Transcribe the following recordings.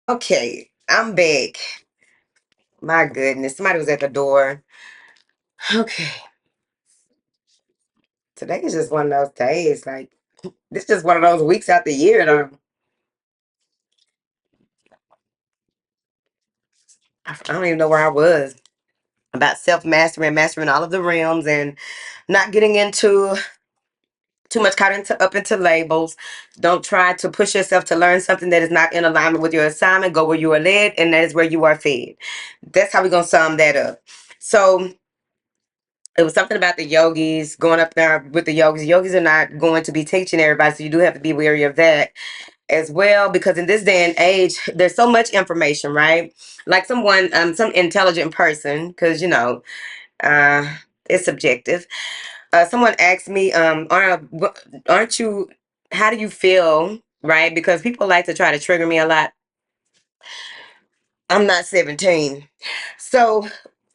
Okay, I'm back. My goodness, somebody was at the door. Okay, today is just one of those days. Like, this is just one of those weeks out the year. I don't even know where I was about self mastery and mastering all of the realms and not getting into too much caught into up into labels. Don't try to push yourself to learn something that is not in alignment with your assignment. Go where you are led, and that is where you are fed. That's how we're gonna sum that up. So it was something about the yogis going up there with the yogis. Yogis are not going to be teaching everybody, so you do have to be wary of that as well. Because in this day and age, there's so much information, right? Like some intelligent person, because uh, it's subjective. Someone asked me, aren't you? How do you feel? Right? Because people like to try to trigger me a lot. I'm not 17, so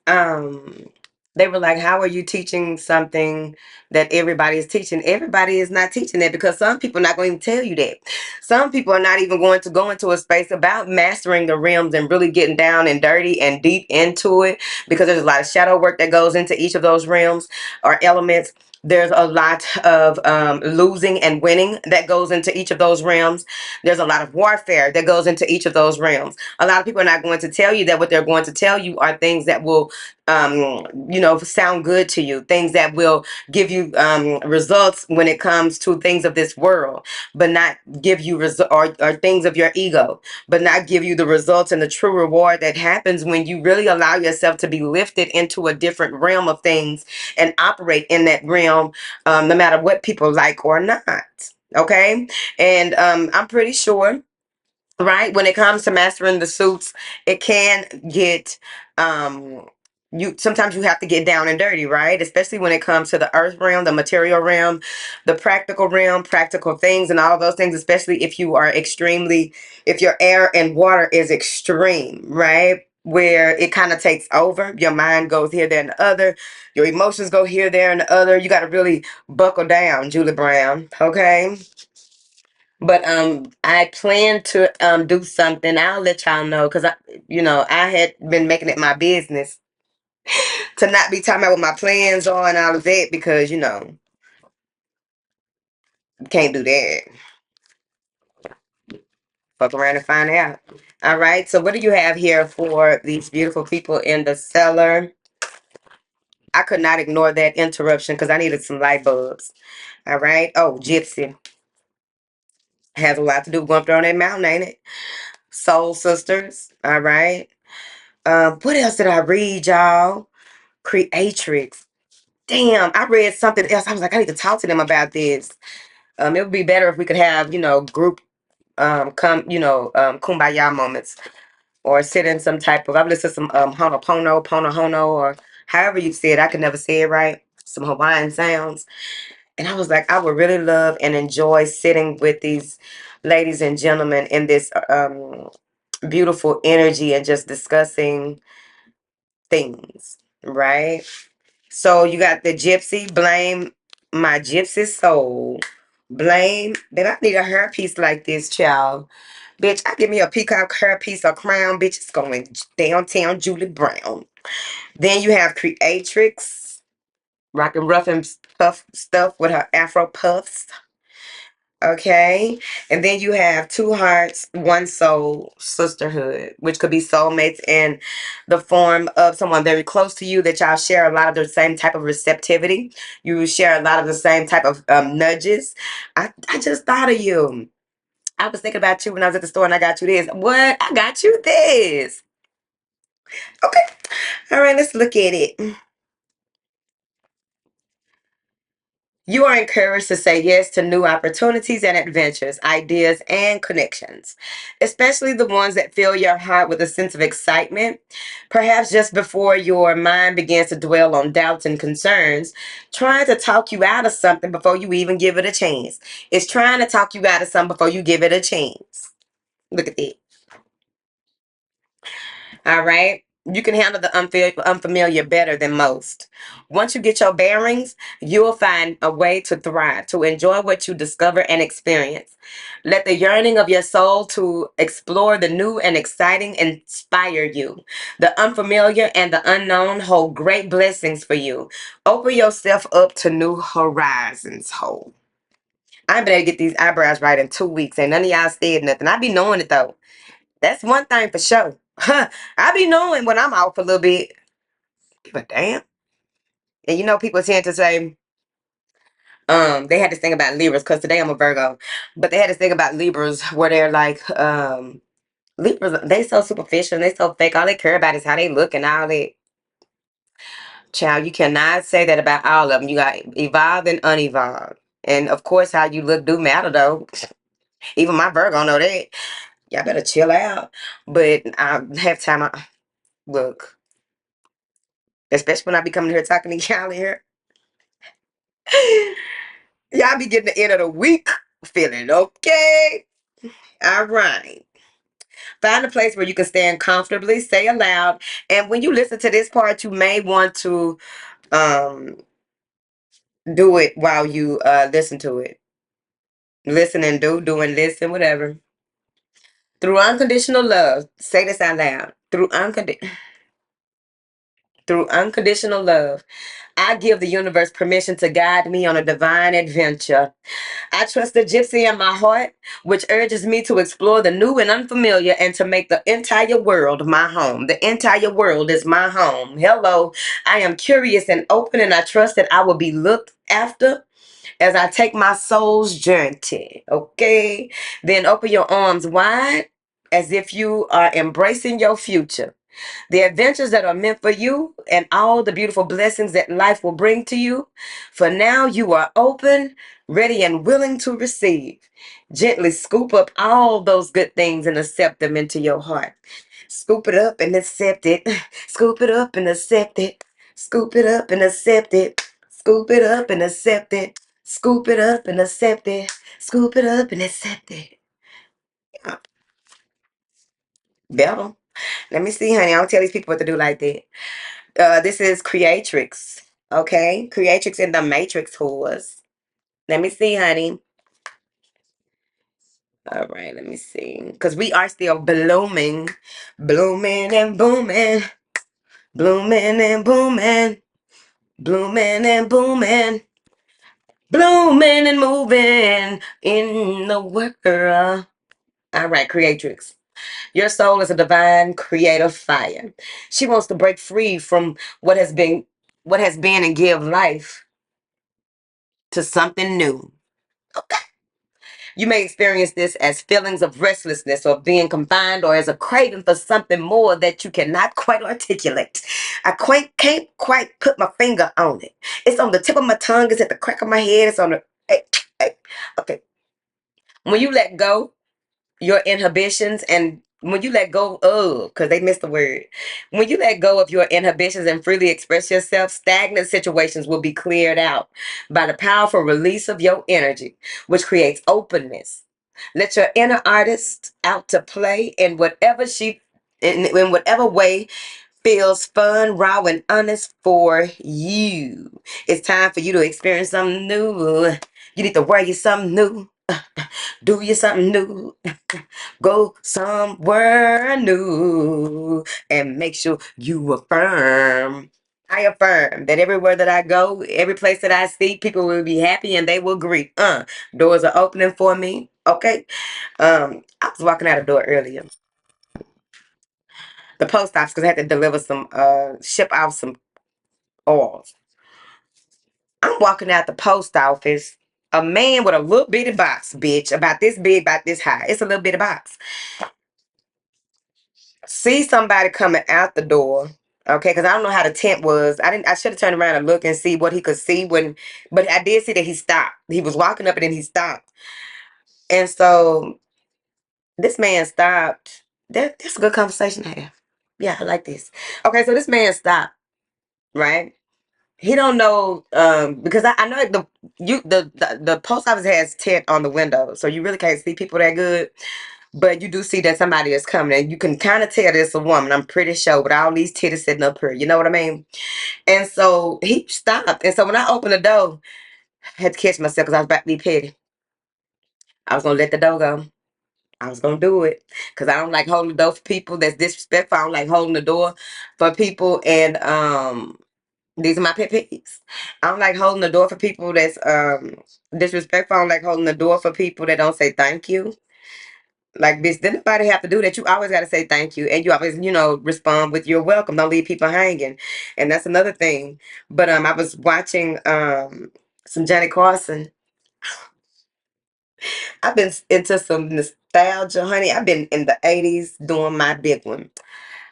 um they were like, how are you teaching something that everybody is teaching? Everybody is not teaching that, because some people are not going to tell you that. Some people are not even going to go into a space about mastering the realms and really getting down and dirty and deep into it, because there's a lot of shadow work that goes into each of those realms or elements. There's a lot of losing and winning that goes into each of those realms. There's a lot of warfare that goes into each of those realms. A lot of people are not going to tell you that. What they're going to tell you are things that will sound good to you, things that will give you results when it comes to things of this world, but not give you or things of your ego, but not give you the results and the true reward that happens when you really allow yourself to be lifted into a different realm of things and operate in that realm, no matter what people like or not. Okay. And I'm pretty sure, right, when it comes to mastering the suits, it can get you sometimes you have to get down and dirty, right? Especially when it comes to the earth realm, the material realm, the practical realm, practical things and all of those things, especially if your air and water is extreme, right? Where it kind of takes over, your mind goes here, there, and the other, your emotions go here, there, and the other. You got to really buckle down, Julie Brown. Okay. But I plan to do something. I'll let y'all know, because I had been making it my business to not be talking about what my plans are and all of that, because you can't do that. Fuck around and find out. All right. So what do you have here for these beautiful people in the cellar? I could not ignore that interruption because I needed some light bulbs. All right. Oh, Gypsy has a lot to do with going up there on that mountain, ain't it? Soul sisters. All right. What else did I read, y'all? Creatrix. Damn, I read something else. I was like, I need to talk to them about this. It would be better if we could have, group kumbaya moments, or sit in some type of, I've listened to some honopono, ponohono, or however you say it. I could never say it right. Some Hawaiian sounds. And I was like, I would really love and enjoy sitting with these ladies and gentlemen in this beautiful energy and just discussing things, right? So you got the gypsy, blame my gypsy soul. Blame that I need a hairpiece like this, child. Bitch, I give me a peacock hairpiece or crown, bitch. It's going downtown Julie Brown. Then you have Creatrix, rocking rough and puff stuff with her afro puffs. Okay. And then you have two hearts, one soul, sisterhood, which could be soulmates in the form of someone very close to you that y'all share a lot of the same type of receptivity. You share a lot of the same type of nudges. I just thought of you. I was thinking about you when I was at the store and I got you this. What? I got you this. Okay. All right, let's look at it. You are encouraged to say yes to new opportunities and adventures, ideas, and connections, especially the ones that fill your heart with a sense of excitement. Perhaps just before your mind begins to dwell on doubts and concerns, trying to talk you out of something before you even give it a chance. It's trying to talk you out of something before you give it a chance. Look at that. All right. You can handle the unfamiliar better than most. Once you get your bearings, you'll find a way to thrive, to enjoy what you discover and experience. Let the yearning of your soul to explore the new and exciting inspire you. The unfamiliar and the unknown hold great blessings for you. Open yourself up to new horizons. Hold. I'm able to get these eyebrows right in 2 weeks. Ain't none of y'all said nothing. I be knowing it though. That's one thing for sure. I be knowing when I'm off a little bit. But damn. And you know, people tend to say, they had this thing about Libras, because today I'm a Virgo. But they had this thing about Libras where they're like, Libras, they so superficial and they so fake. All they care about is how they look and all that. Child, you cannot say that about all of them. You got evolved and unevolved. And of course, how you look do matter though. Even my Virgo know that. Y'all better chill out. But I have time. Look, especially when I be coming here talking to y'all in here. Y'all be getting the end of the week feeling okay. All right. Find a place where you can stand comfortably, say aloud, and when you listen to this part, you may want to um do it while you listen to it. Listen and do and listen, whatever. Through unconditional love, say this out loud. Through unconditional love, I give the universe permission to guide me on a divine adventure. I trust the gypsy in my heart, which urges me to explore the new and unfamiliar and to make the entire world my home. The entire world is my home. Hello. I am curious and open, and I trust that I will be looked after as I take my soul's journey. Okay? Then open your arms wide as if you are embracing your future. The adventures that are meant for you and all the beautiful blessings that life will bring to you. For now, you are open, ready, and willing to receive. Gently scoop up all those good things and accept them into your heart. Scoop it up and accept it. Scoop it up and accept it. Scoop it up and accept it. Scoop it up and accept it. Scoop it up and accept it. Scoop it up and accept it. Yeah, better. Let me see, honey. I don't tell these people what to do like that. This is Creatrix. Okay, Creatrix in the Matrix whores. Let me see, honey. All right, let me see. Because we are still blooming, blooming and booming, blooming and booming, blooming and booming, blooming and moving in the world. All right, Creatrix. Your soul is a divine creative fire. She wants to break free from what has been and give life to something new. Okay. You may experience this as feelings of restlessness or being confined or as a craving for something more that you cannot quite articulate. I can't quite put my finger on it. It's on the tip of my tongue. It's at the crack of my head. It's on the. Hey, hey. Okay. When you let go, your inhibitions and when you let go of, because they missed the word, when you let go of your inhibitions and freely express yourself, stagnant situations will be cleared out by the powerful release of your energy, which creates openness. Let your inner artist out to play in whatever way feels fun, raw, and honest for you. It's time for you to experience something new. You need to wear you something new. Do you something new. Go somewhere new and make sure you affirm. I affirm that everywhere that I go, every place that I see, people will be happy and they will greet. Doors are opening for me. Okay. I was walking out a door earlier. The post office because I had to deliver some ship out some oils. I'm walking out the post office. A man with a little bitty box, bitch, about this big, about this high. It's a little bitty box. See somebody coming out the door. Okay, because I don't know how the tent was. I should have turned around and looked and see what he could see but I did see that he stopped. He was walking up and then he stopped. And so this man stopped. That's a good conversation to have. Yeah, I like this. Okay, so this man stopped, right? He don't know because I know the post office has tent on the window, so you really can't see people that good. But you do see that somebody is coming, and you can kind of tell it's a woman. I'm pretty sure, with all these titties sitting up here. You know what I mean? And so he stopped. And so when I opened the door, I had to catch myself because I was about to be petty. I was gonna let the door go. I was gonna do it because I don't like holding the door for people that's disrespectful. I don't like holding the door for people, and these are my pet peeves. I don't like holding the door for people that's disrespectful. I don't like holding the door for people that don't say thank you. Like, bitch, didn't nobody have to do that. You always got to say thank you, and you always, respond with "you're welcome." Don't leave people hanging, and that's another thing. But I was watching some Johnny Carson. I've been into some nostalgia, honey. I've been in the '80s doing my big one.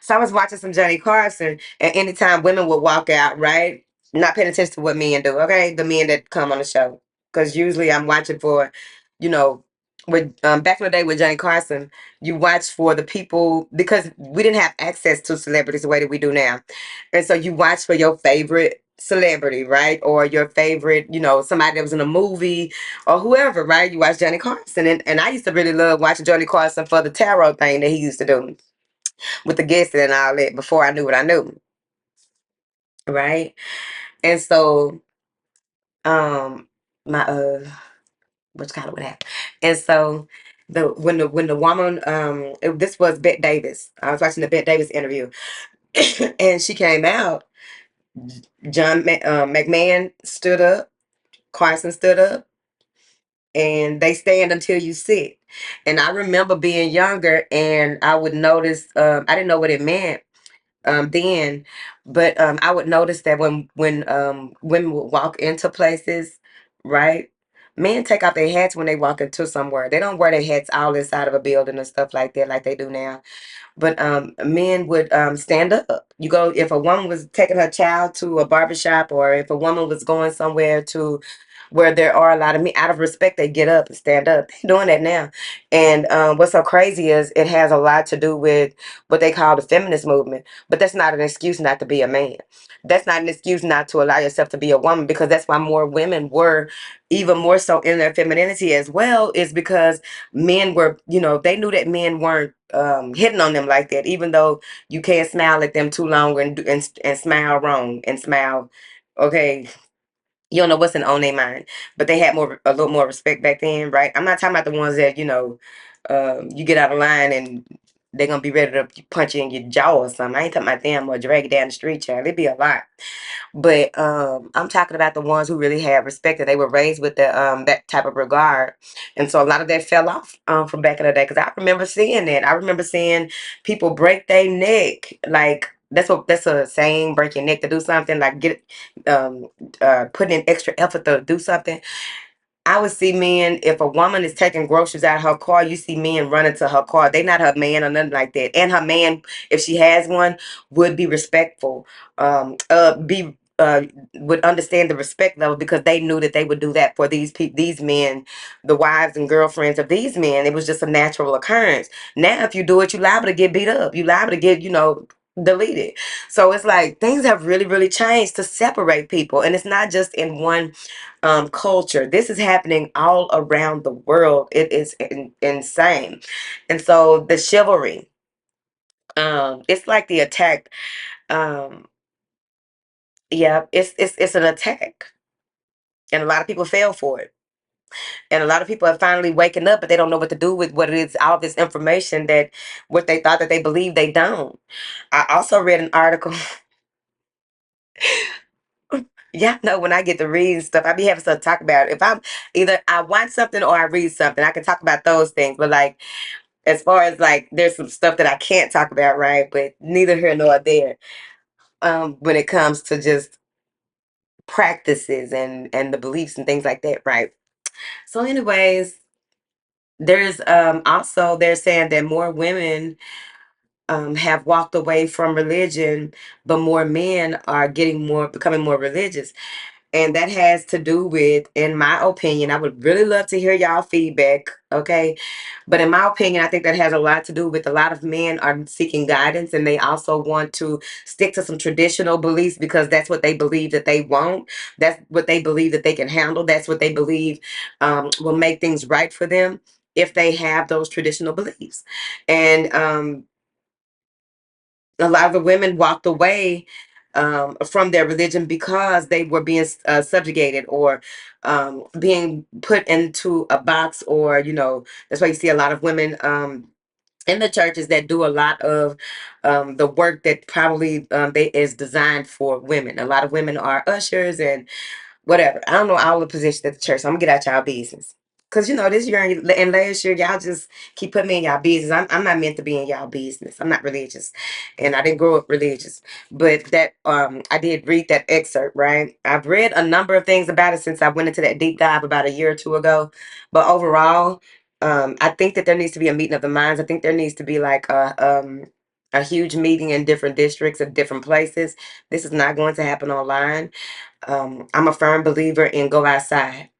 So I was watching some Johnny Carson, and anytime women would walk out, right? Not paying attention to what men do, okay? The men that come on the show. Because usually I'm watching for, you know, with back in the day with Johnny Carson, you watch for the people because we didn't have access to celebrities the way that we do now. And so you watch for your favorite celebrity, right? Or your favorite, somebody that was in a movie or whoever, right? You watch Johnny Carson. And I used to really love watching Johnny Carson for the tarot thing that he used to do with the guests and all that before I knew what I knew, right? And so, my which kind of what happened? And so, the woman, this was Bette Davis. I was watching the Bette Davis interview, and she came out. McMahon stood up, Carson stood up, and they stand until you sit. And I remember being younger, and I would notice. I didn't know what it meant then, but I would notice that when women would walk into places, right? Men take off their hats when they walk into somewhere. They don't wear their hats all inside of a building and stuff like that, like they do now. But men would stand up. You go if a woman was taking her child to a barbershop, or if a woman was going somewhere to where there are a lot of men, out of respect, they get up and stand up. They're doing that now. And what's so crazy is it has a lot to do with what they call the feminist movement. But that's not an excuse not to be a man. That's not an excuse not to allow yourself to be a woman, because that's why more women were even more so in their femininity as well, is because men were, they knew that men weren't hitting on them like that, even though you can't smile at them too long and smile wrong and smile, okay, you don't know what's on their mind. But they had a little more respect back then, right? I'm not talking about the ones that, you get out of line and they're gonna be ready to punch you in your jaw or something. I ain't talking about them or drag you down the street, child. It'd be a lot. But I'm talking about the ones who really had respect, that they were raised with that type of regard. And so a lot of that fell off from back in the day, because I remember seeing that. I remember seeing people break their neck. Like, that's a saying, break your neck to do something, like get um put in extra effort to do something. I would see men, if a woman is taking groceries out of her car, you see men running to her car. They not her man or nothing like that. And her man, if she has one, would be respectful. Be would understand the respect level, because they knew that they would do that for these men, the wives and girlfriends of these men. It was just a natural occurrence. Now, if you do it, you liable to get beat up. You liable to get, deleted. So it's like things have really, really changed to separate people, and it's not just in one culture. This is happening all around the world. It is insane. And so the chivalry, it's like the attack. Um, yeah, it's an attack, and a lot of people fell for it. And a lot of people are finally waking up, but they don't know what to do with what it is, all this information, that what they thought that they believe, they don't. I also read an article. Yeah, no, when I get to read stuff, I be having stuff to talk about. If I'm either I watch something or I read something, I can talk about those things. But like, as far as like, there's some stuff that I can't talk about, right? But neither here nor there. When it comes to just practices and the beliefs and things like that, right? So, anyways, there's also, they're saying that more women have walked away from religion, but more men are becoming more religious. And that has to do with, in my opinion, I would really love to hear y'all feedback, okay? But in my opinion, I think that has a lot to do with, a lot of men are seeking guidance, and they also want to stick to some traditional beliefs because that's what they believe that they want. That's what they believe that they can handle. That's what they believe will make things right for them. if they have those traditional beliefs. And a lot of the women walked away from their religion because they were being subjugated, or being put into a box, or that's why you see a lot of women in the churches that do a lot of the work that probably they is designed for women. A lot of women are ushers and whatever. I don't know all the positions at the church, so I'm gonna get out y'all business. Cause this year and last year, y'all just keep putting me in y'all business. I'm not meant to be in y'all business. I'm not religious, and I didn't grow up religious. But that I did read that excerpt. Right, I've read a number of things about it since I went into that deep dive about a year or two ago. But overall, I think that there needs to be a meeting of the minds. I think there needs to be like a huge meeting in different districts of different places. This is not going to happen online. I'm a firm believer in go outside.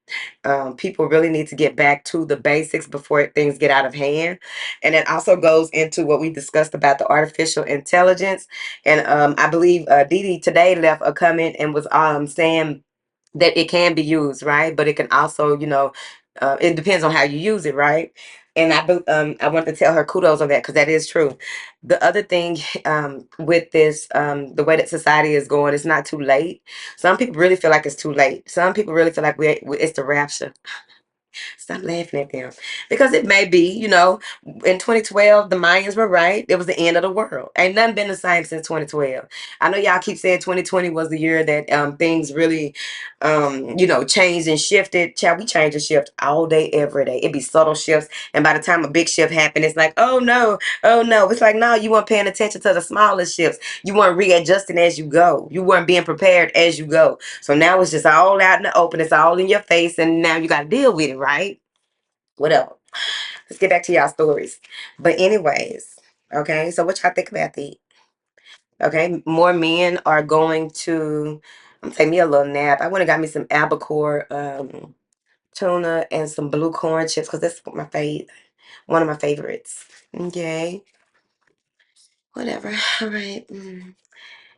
People really need to get back to the basics before things get out of hand. And it also goes into what we discussed about the artificial intelligence. And I believe Dee Dee today left a comment and was saying that it can be used, right? But it can also, it depends on how you use it, right? And I want to tell her kudos on that, because that is true. The other thing with this, the way that society is going, it's not too late. Some people really feel like it's too late. Some people really feel like it's the rapture. Stop laughing at them. Because it may be, in 2012, the Mayans were right. It was the end of the world. Ain't nothing been the same since 2012. I know y'all keep saying 2020 was the year that things really, changed and shifted. Child, we change and shift all day, every day. It be subtle shifts. And by the time a big shift happened, it's like, oh no, oh no. It's like, no, you weren't paying attention to the smallest shifts. You weren't readjusting as you go. You weren't being prepared as you go. So now it's just all out in the open. It's all in your face. And now you got to deal with it, right? Whatever. Let's get back to y'all stories. But anyways, okay. So what y'all think about the? Okay, more men are going to. I'm gonna take me a little nap. I went and got me some albacore tuna and some blue corn chips, because that's one of my favorites. Okay, whatever. All right.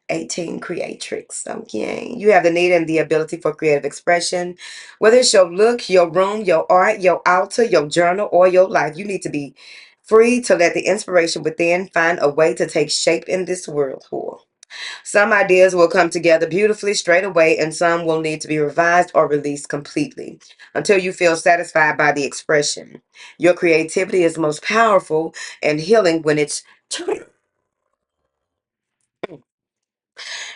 18 creatrix. Okay. You have the need and the ability for creative expression. Whether it's your look, your room, your art, your altar, your journal, or your life, you need to be free to let the inspiration within find a way to take shape in this world. Whore. Some ideas will come together beautifully straight away, and some will need to be revised or released completely until you feel satisfied by the expression. Your creativity is most powerful and healing when it's true.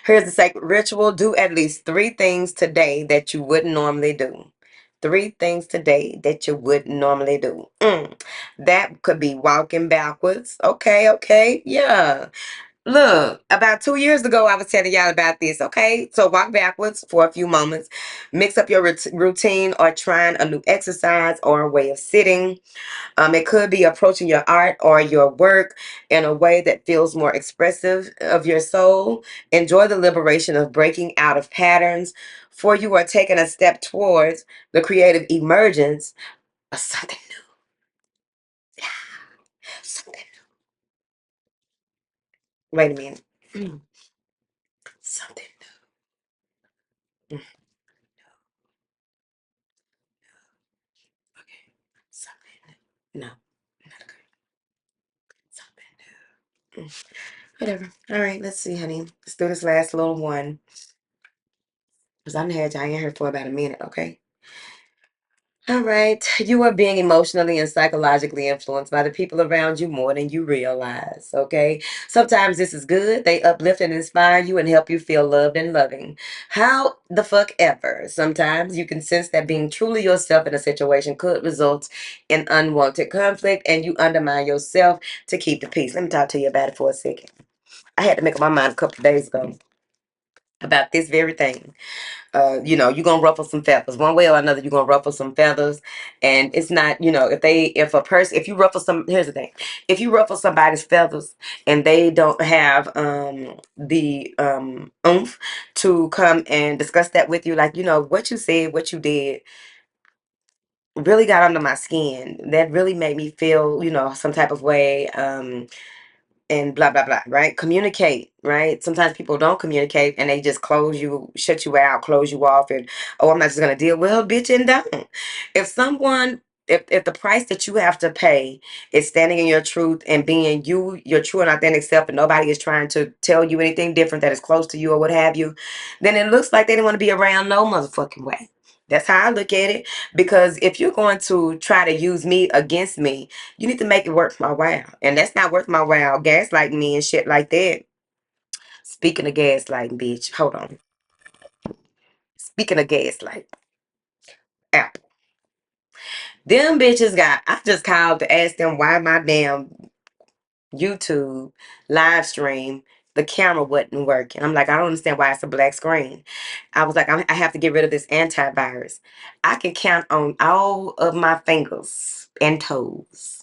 Here's the sacred ritual. Do at least 3 things today that you wouldn't normally do. 3 things today that you wouldn't normally do. That could be walking backwards. Okay, okay. Yeah. Look, about 2 years ago, I was telling y'all about this. Okay, so walk backwards for a few moments. Mix up your routine, or trying a new exercise or a way of sitting. It could be approaching your art or your work in a way that feels more expressive of your soul. Enjoy the liberation of breaking out of patterns, for you are taking a step towards the creative emergence of something new. Something. Wait a minute. Something new. Okay. Something new. No, not okay. Something new. Whatever. All right, let's see, honey. Let's do this last little one. Because I'm had y'all in here for about a minute, okay? All right. You are being emotionally and psychologically influenced by the people around you more than you realize. Okay. Sometimes this is good. They uplift and inspire you and help you feel loved and loving. How the fuck ever. Sometimes you can sense that being truly yourself in a situation could result in unwanted conflict, and you undermine yourself to keep the peace. Let me talk to you about it for a second. I had to make up my mind a couple of days ago about this very thing. You're gonna ruffle some feathers one way or another. You're gonna ruffle some feathers, and it's not, if you ruffle here's the thing: if you ruffle somebody's feathers and they don't have the oomph to come and discuss that with you, like, what you said, what you did really got under my skin. That really made me feel, some type of way. And blah blah blah, right? Communicate, right? Sometimes people don't communicate, and they just shut you out, close you off, and, oh, I'm not just gonna deal. Well, bitch, and don't. If someone if the price that you have to pay is standing in your truth and being you, your true and authentic self, and nobody is trying to tell you anything different that is close to you or what have you, then it looks like they didn't want to be around no motherfucking way. That's how I look at it. Because if you're going to try to use me against me, you need to make it worth my while. And that's not worth my while. Gaslighting me and shit like that. Speaking of gaslighting, bitch. Hold on. Speaking of gaslight. Apple. Them bitches got, I just called to ask them why my damn YouTube live stream, the camera wasn't working. I'm like, I don't understand why it's a black screen. I was like, I have to get rid of this antivirus. I can count on all of my fingers and toes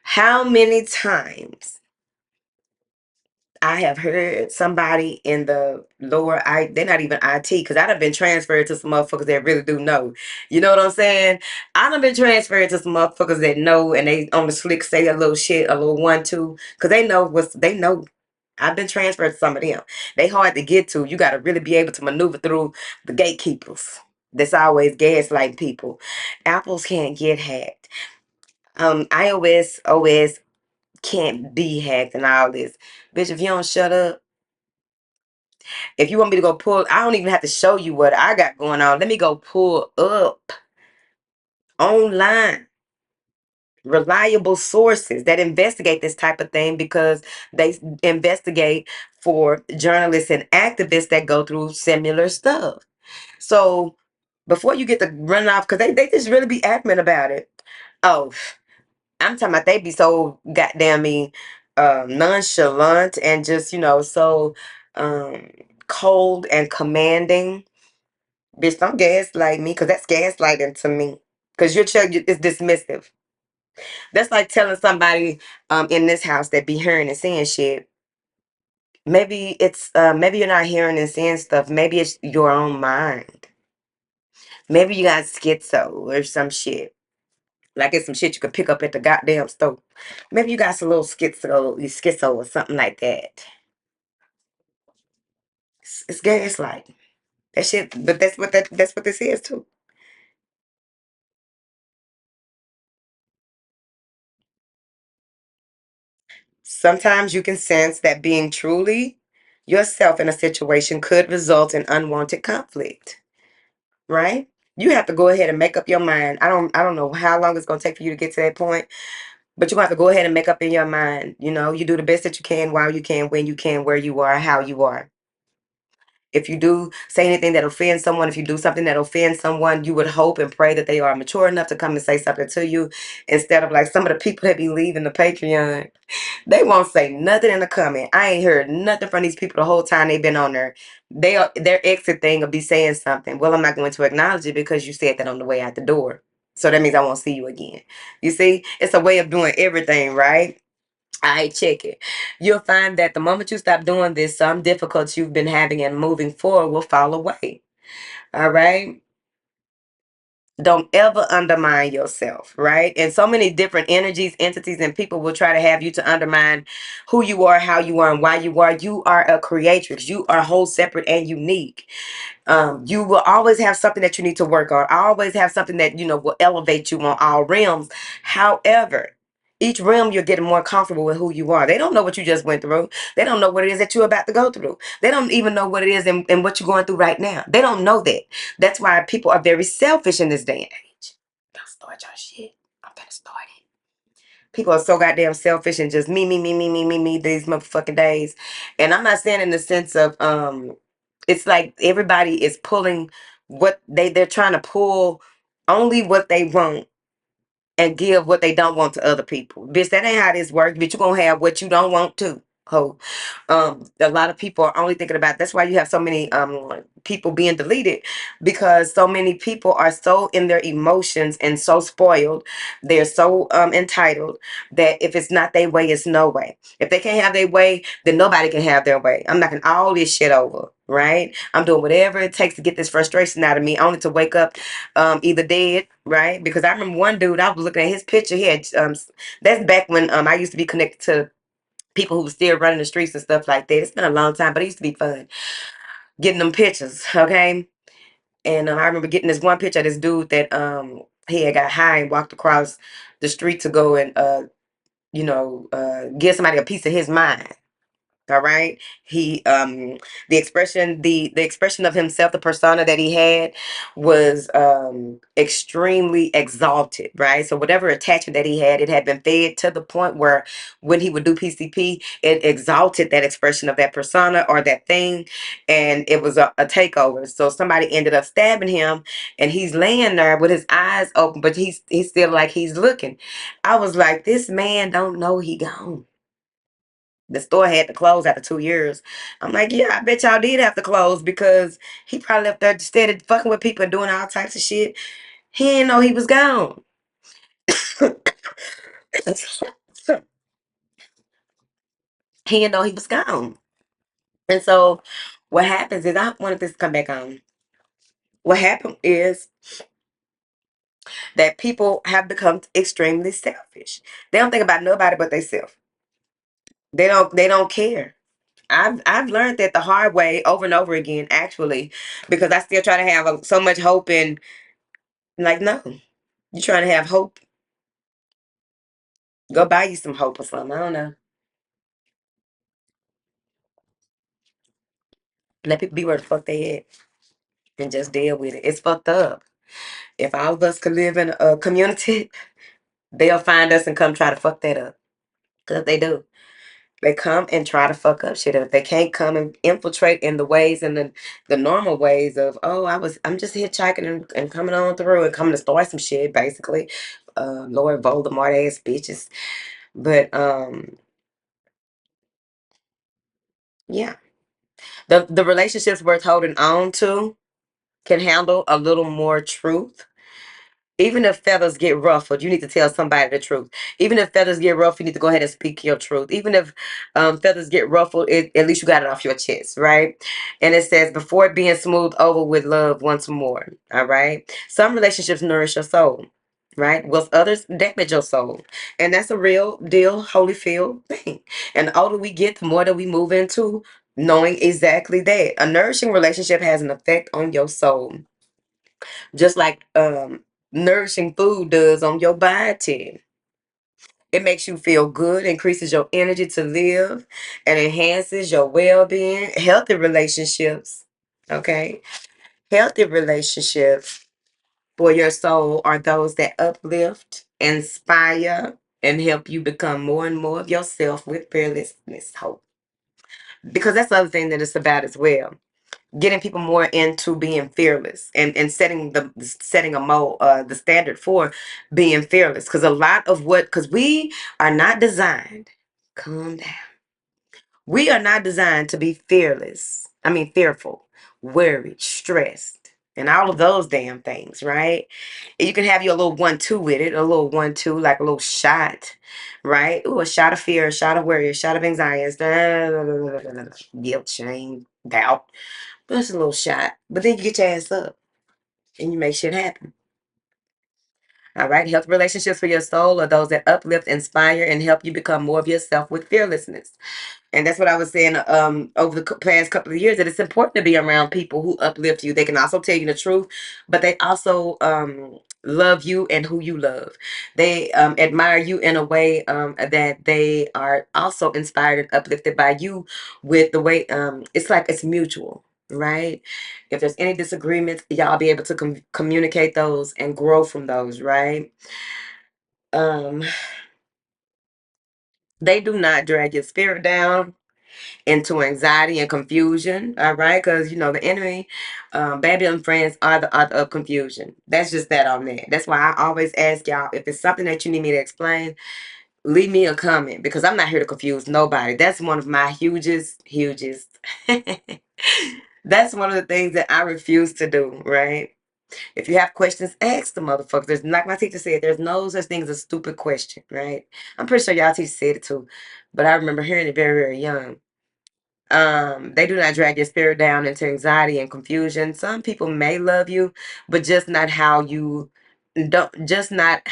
how many times I have heard somebody in the lower, they're not even IT, because I'd have been transferred to some motherfuckers that really do know. You know what I'm saying? I'd have been transferred to some motherfuckers that know, and they on the slick say a little shit, a little 1-2, because they know. I've been transferred to some of them. They hard to get to. You got to really be able to maneuver through the gatekeepers. That's always gaslight people. Apples can't get hacked. iOS, OS can't be hacked and all this. Bitch, if you don't shut up, if you want me to go pull, I don't even have to show you what I got going on. Let me go pull up online reliable sources that investigate this type of thing, because they investigate for journalists and activists that go through similar stuff. So before you get to run off, because they just really be adamant about it. Oh, I'm talking about they be so goddamn me nonchalant and just, so um cold and commanding. Bitch, don't gaslight me, because that's gaslighting to me. Because it's dismissive. That's like telling somebody in this house that be hearing and seeing shit. Maybe you're not hearing and seeing stuff. Maybe it's your own mind. Maybe you got schizo or some shit. Like it's some shit you could pick up at the goddamn store. Maybe you got some little schizo or something like that. It's gaslighting. That shit, but that's what this is too. Sometimes you can sense that being truly yourself in a situation could result in unwanted conflict, right? You have to go ahead and make up your mind. I don't know how long it's going to take for you to get to that point, but you have to go ahead and make up in your mind. You do the best that you can, while you can, when you can, where you are, how you are. If you do say anything that offends someone, if you do something that offends someone, you would hope and pray that they are mature enough to come and say something to you, instead of like some of the people that be leaving the Patreon. They won't say nothing in the comment. I ain't heard nothing from these people the whole time they've been on there. Their exit thing will be saying something. Well, I'm not going to acknowledge it because you said that on the way out the door. So that means I won't see you again. You see, it's a way of doing everything, right? I check it. You'll find that the moment you stop doing this, some difficulties you've been having and moving forward will fall away. All right. Don't ever undermine yourself, right? And so many different energies, entities, and people will try to have you to undermine who you are, how you are, and why you are. You are a creatrix. You are whole, separate, and unique. You will always have something that you need to work on. Always have something that will elevate you on all realms. However, each realm you're getting more comfortable with who you are. They don't know what you just went through. They don't know what it is that you're about to go through. They don't even know what it is and what you're going through right now. They don't know that. That's why people are very selfish in this day and age. Don't start your shit. I'm gonna start it. People are so goddamn selfish and just me these motherfucking days. And I'm not saying in the sense of it's like everybody is pulling what they're trying to pull only what they want and give what they don't want to other people. Bitch, that ain't how this works. Bitch, you're gonna have what you don't want to. Ho. A lot of people are only thinking about, that's why you have so many people being deleted, because so many people are so in their emotions and so spoiled. They're so entitled that if it's not their way, it's no way. If they can't have their way, then nobody can have their way. I'm knocking all this shit over, right? I'm doing whatever it takes to get this frustration out of me, only to wake up either dead, right? Because I remember one dude, I was looking at his picture. He had that's back when I used to be connected to people who were still running the streets and stuff like that. It's been a long time, but it used to be fun getting them pictures, okay? And I remember getting this one picture of this dude that he had got high and walked across the street to go and give somebody a piece of his mind. All right. He the expression of himself, the persona that he had was extremely exalted, right? So whatever attachment that he had, it had been fed to the point where when he would do PCP, it exalted that expression of that persona or that thing, and it was a takeover. So somebody ended up stabbing him, and he's laying there with his eyes open, but he's still like he's looking. I was like, this man don't know he gone. The store had to close after 2 years. I'm like, yeah, I bet y'all did have to close because he probably left there instead of fucking with people and doing all types of shit. He didn't know he was gone. He didn't know he was gone. And so what happens is, I wanted this to come back on. What happened is that people have become extremely selfish. They don't think about nobody but themselves. They don't care. I've learned that the hard way over and over again, actually, because I still try to have so much hope in. Like, no, you trying to have hope? Go buy you some hope or something. I don't know. Let people be where the fuck they at and just deal with it. It's fucked up. If all of us could live in a community, they'll find us and come try to fuck that up. Cause they do. They come and try to fuck up shit. If they can't come and infiltrate in the ways and the normal ways of, oh, I'm just hitchhiking and coming on through and coming to start some shit, basically. Lord Voldemort ass bitches. But yeah. The relationships worth holding on to can handle a little more truth. Even if feathers get ruffled, you need to tell somebody the truth. Even if feathers get ruffled, you need to go ahead and speak your truth. Even if feathers get ruffled, at least you got it off your chest, right? And it says, before being smoothed over with love once more, all right? Some relationships nourish your soul, right? Whilst others damage your soul. And that's a real deal, Holyfield thing. And the older we get, the more that we move into knowing exactly that. A nourishing relationship has an effect on your soul, just like nourishing food does on your body. It makes you feel good, increases your energy to live, and enhances your well-being. Healthy relationships, okay? Healthy relationships for your soul are those that uplift, inspire, and help you become more and more of yourself with fearlessness, hope. Because that's the other thing that it's about as well, getting people more into being fearless and setting a mold, the standard for being fearless, because a lot of what because we are not designed, calm down, we are not designed to be fearless. I mean, fearful, worried, stressed, and all of those damn things, right? You can have your little 1-2 with it, a little 1-2, like a little shot, right? Ooh, a shot of fear, a shot of worry, a shot of anxiety, guilt, shame, doubt. That's a little shot. But then you get your ass up and you make shit happen. All right. Health relationships for your soul are those that uplift, inspire, and help you become more of yourself with fearlessness. And that's what I was saying over the past couple of years, that it's important to be around people who uplift you. They can also tell you the truth, but they also love you and who you love. They admire you in a way that they are also inspired and uplifted by you, with the way it's like it's mutual, right? If there's any disagreements, y'all be able to communicate those and grow from those, right? Um, they do not drag your spirit down into anxiety and confusion, all right? Because, the enemy, Babylon friends are the author of confusion. That's just that on that. That's why I always ask y'all, if it's something that you need me to explain, leave me a comment, because I'm not here to confuse nobody. That's one of my hugest. That's one of the things that I refuse to do, right? If you have questions, ask the motherfuckers. There's, like my teacher said, there's no such thing as a stupid question, right? I'm pretty sure y'all teacher said it too, but I remember hearing it very, very young. They do not drag your spirit down into anxiety and confusion. Some people may love you, but just not how you don't just not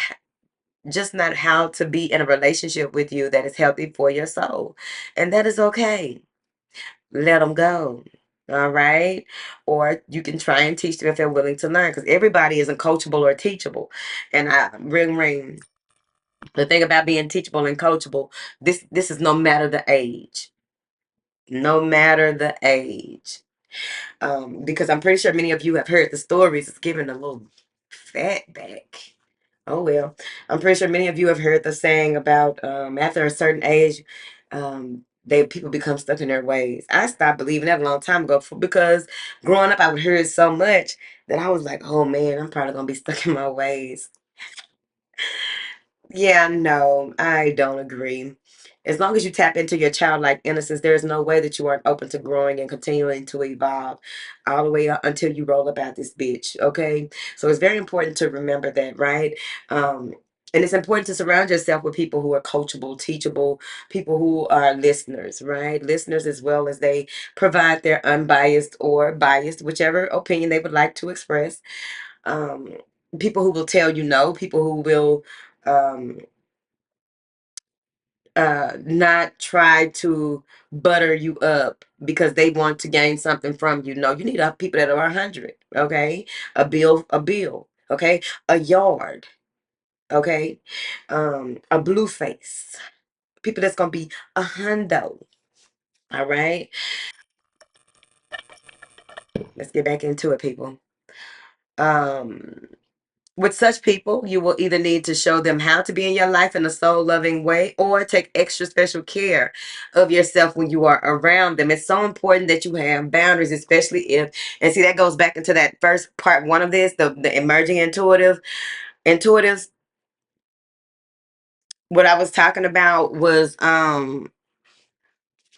how to be in a relationship with you that is healthy for your soul. And that is okay. Let them go. All right. Or you can try and teach them if they're willing to learn, because everybody isn't coachable or teachable. And I ring. The thing about being teachable and coachable, this is no matter the age. No matter the age. Because I'm pretty sure many of you have heard the stories. It's giving a little fat back. Oh well. I'm pretty sure many of you have heard the saying about after a certain age, they people become stuck in their ways. I stopped believing that a long time ago because growing up I would hear it so much that I was like, oh man, I'm probably gonna be stuck in my ways. Yeah, no, I don't agree. As long as you tap into your childlike innocence, there is no way that you aren't open to growing and continuing to evolve all the way up until you roll up out this bitch. Okay. So it's very important to remember that, right? Um, and it's important to surround yourself with people who are coachable, teachable, people who are listeners, right? Listeners, as well as they provide their unbiased or biased, whichever opinion they would like to express. Um, People who will tell you no, people who will um not try to butter you up because they want to gain something from you. No, you need people that are 100. Okay, a bill, okay, a yard, okay, a blue face, people that's gonna be a hundo. All right, let's get back into it, people. um With such people, you will either need to show them how to be in your life in a soul loving way or take extra special care of yourself when you are around them. It's so important that you have boundaries, especially if, and see, that goes back into that first part one of this, the emerging intuitives. What I was talking about was,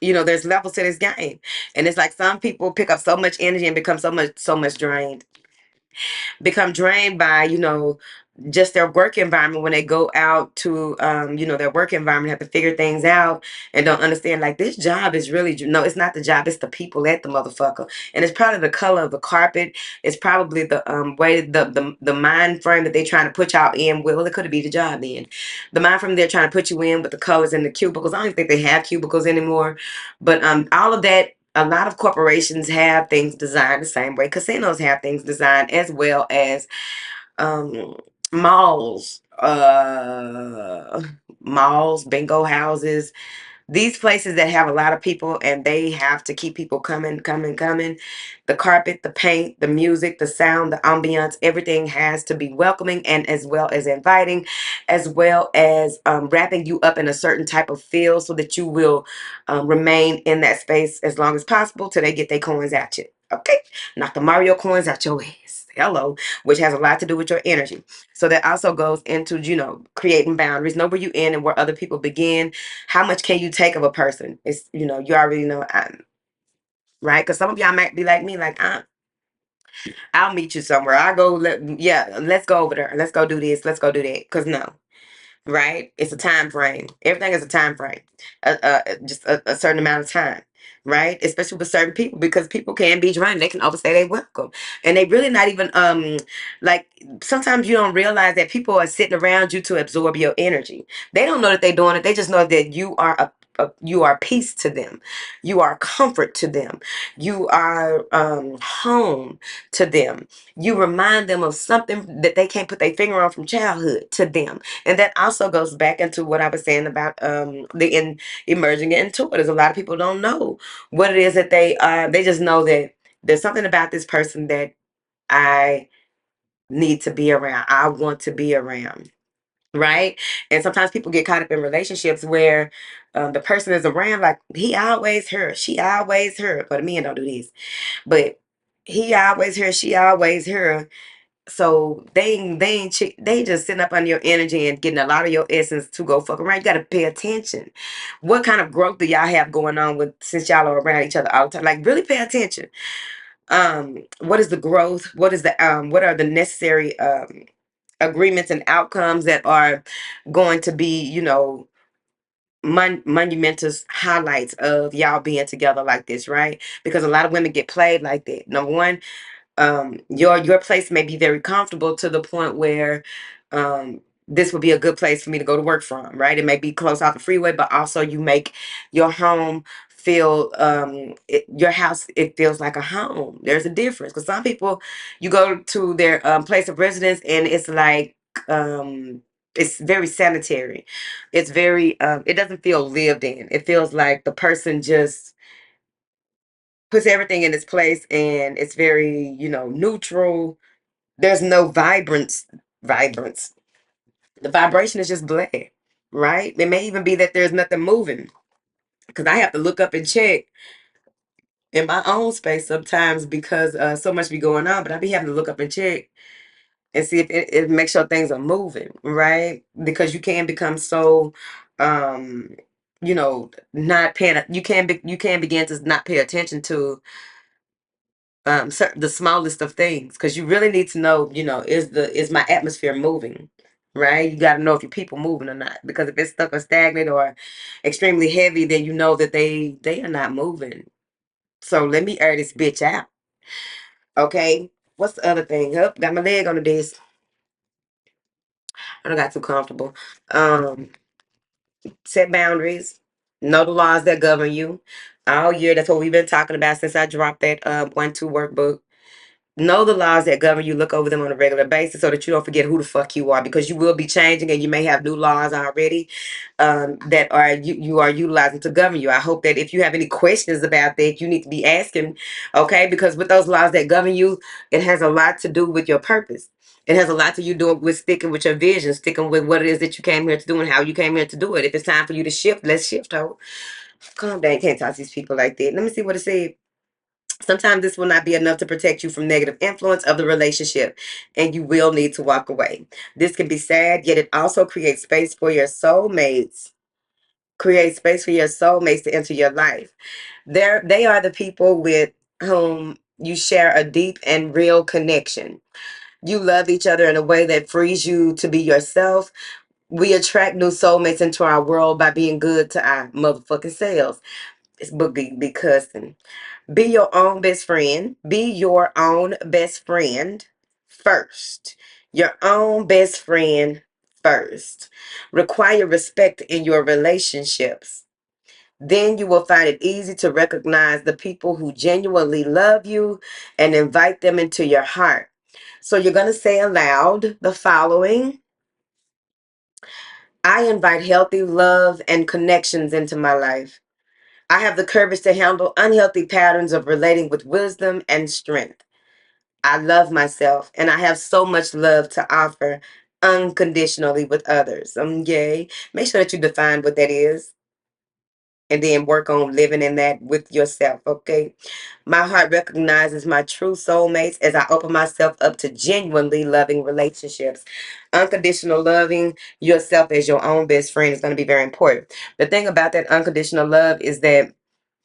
there's levels to this game. And it's like some people pick up so much energy and become so much drained, become drained by just their work environment when they go out to their work environment, have to figure things out and don't understand, like, this job is really, no, it's not the job, it's the people at the motherfucker. And it's probably the color of the carpet, it's probably the way, the mind frame that they're trying to put y'all in. Well, it could be the job then, the mind frame they're trying to put you in with the colors and the cubicles. I don't even think they have cubicles anymore, but all of that. A lot of corporations have things designed the same way. Casinos have things designed, as well as um malls, bingo houses, these places that have a lot of people and they have to keep people coming. The carpet, the paint, the music, the sound, the ambiance, everything has to be welcoming and as well as inviting, as well as wrapping you up in a certain type of feel so that you will remain in that space as long as possible till they get their coins at you. Okay, knock the Mario coins out your ass. Hello, which has a lot to do with your energy. So that also goes into, creating boundaries. Know where you end and where other people begin. How much can you take of a person? It's, you already know, right? Because some of y'all might be like me, like, I'll meet you somewhere. I'll go, yeah, let's go over there. Let's go do this. Let's go do that. Because no, right? It's a time frame. Everything is a time frame, just a certain amount of time, right? Especially with certain people, because people can be drunk. They can overstay their welcome, and they really not even like, sometimes you don't realize that people are sitting around you to absorb your energy. They don't know that they're doing it. They just know that you are you are peace to them, you are comfort to them, you are home to them. You remind them of something that they can't put their finger on from childhood to them. And that also goes back into what I was saying about emerging intuitives. A lot of people don't know what it is that they just know that there's something about this person that I need to be around. I want to be around. Right. And sometimes people get caught up in relationships where the person is around, like, he always her, she always her. But men don't do this. But he always her, she always her. So they just sitting up on your energy and getting a lot of your essence to go fuck around. You gotta pay attention. What kind of growth do y'all have going on with, since y'all are around each other all the time? Like, really pay attention. What is the growth? What are the necessary agreements and outcomes that are going to be, monumentous highlights of y'all being together like this, right? Because a lot of women get played like that. Number one, your place may be very comfortable to the point where this would be a good place for me to go to work from, right? It may be close off the freeway, but also you make your home feel your house, it feels like a home. There's a difference, because some people, you go to their place of residence and it's like, um it's very sanitary. It's very it doesn't feel lived in. It feels like the person just puts everything in its place, and it's very, neutral. There's no vibrance. The vibration is just black, right? It may even be that there's nothing moving, because I have to look up and check in my own space sometimes, because so much be going on. But I be having to look up and check and see if it makes sure things are moving, right? Because you can become so, um, not paying. You can begin to not pay attention to the smallest of things, because you really need to know, is my atmosphere moving, right? You got to know if your people moving or not, because if it's stuck or stagnant or extremely heavy, then you know that they are not moving. So let me air this bitch out. Okay. What's the other thing? Up, got my leg on the desk. I don't got too comfortable. Um, Set boundaries. Know the laws that govern you. All year, that's what we've been talking about since I dropped that 1-2 workbook. Know the laws that govern you. Look over them on a regular basis so that you don't forget who the fuck you are, because you will be changing and you may have new laws already that are you are utilizing to govern you. I hope that if you have any questions about that, you need to be asking, okay? Because with those laws that govern you, it has a lot to do with your purpose. It has a lot to you doing with sticking with your vision, sticking with what it is that you came here to do and how you came here to do it. If it's time for you to shift, let's shift, ho. Calm down. You can't talk to these people like that. Let me see what it said. Sometimes this will not be enough to protect you from negative influence of the relationship, and you will need to walk away. This can be sad, yet it also creates space for your soulmates. Create space for your soulmates to enter your life. They are the people with whom you share a deep and real connection. You love each other in a way that frees you to be yourself. We attract new soulmates into our world by being good to our motherfucking selves. This book be cussing. Be your own best friend. Be your own best friend first. Your own best friend first. Require respect in your relationships. Then you will find it easy to recognize the people who genuinely love you and invite them into your heart. So you're going to say aloud the following: I invite healthy love and connections into my life. I have the courage to handle unhealthy patterns of relating with wisdom and strength. I love myself and I have so much love to offer unconditionally with others. Yay. Make sure that you define what that is and then work on living in that with yourself, okay? My heart recognizes my true soulmates as I open myself up to genuinely loving relationships. Unconditional loving yourself as your own best friend is going to be very important. The thing about that unconditional love is that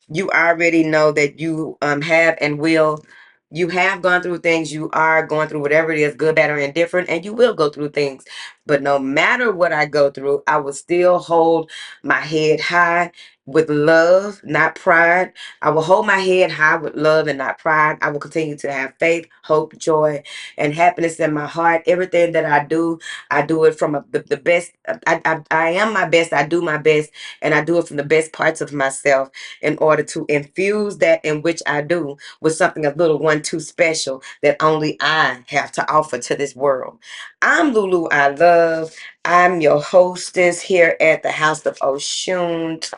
you already know that you have and will. You have gone through things. You are going through whatever it is, good, bad, or indifferent, and you will go through things. But no matter what I go through, I will still hold my head high with love, not pride. I will hold my head high with love and not pride. I will continue to have faith, hope, joy, and happiness in my heart. Everything that I do it from the best. I am my best. I do my best, and I do it from the best parts of myself in order to infuse that in which I do with something a little one too special that only I have to offer to this world. I'm Lulu I Love. I'm your hostess here at the House of Oshun.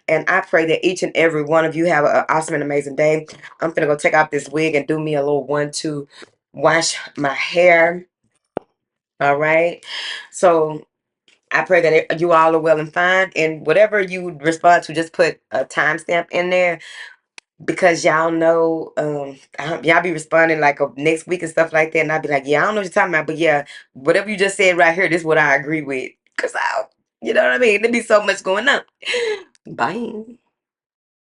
And I pray that each and every one of you have an awesome and amazing day. I'm going to go take off this wig and do me a little 1-2 wash my hair. All right. So I pray that you all are well and fine. And whatever you respond to, just put a timestamp in there, because y'all know, y'all be responding like next week and stuff like that. And I'll be like, yeah, I don't know what you're talking about. But yeah, whatever you just said right here, this is what I agree with. Because you know what I mean? There be so much going on. Bye.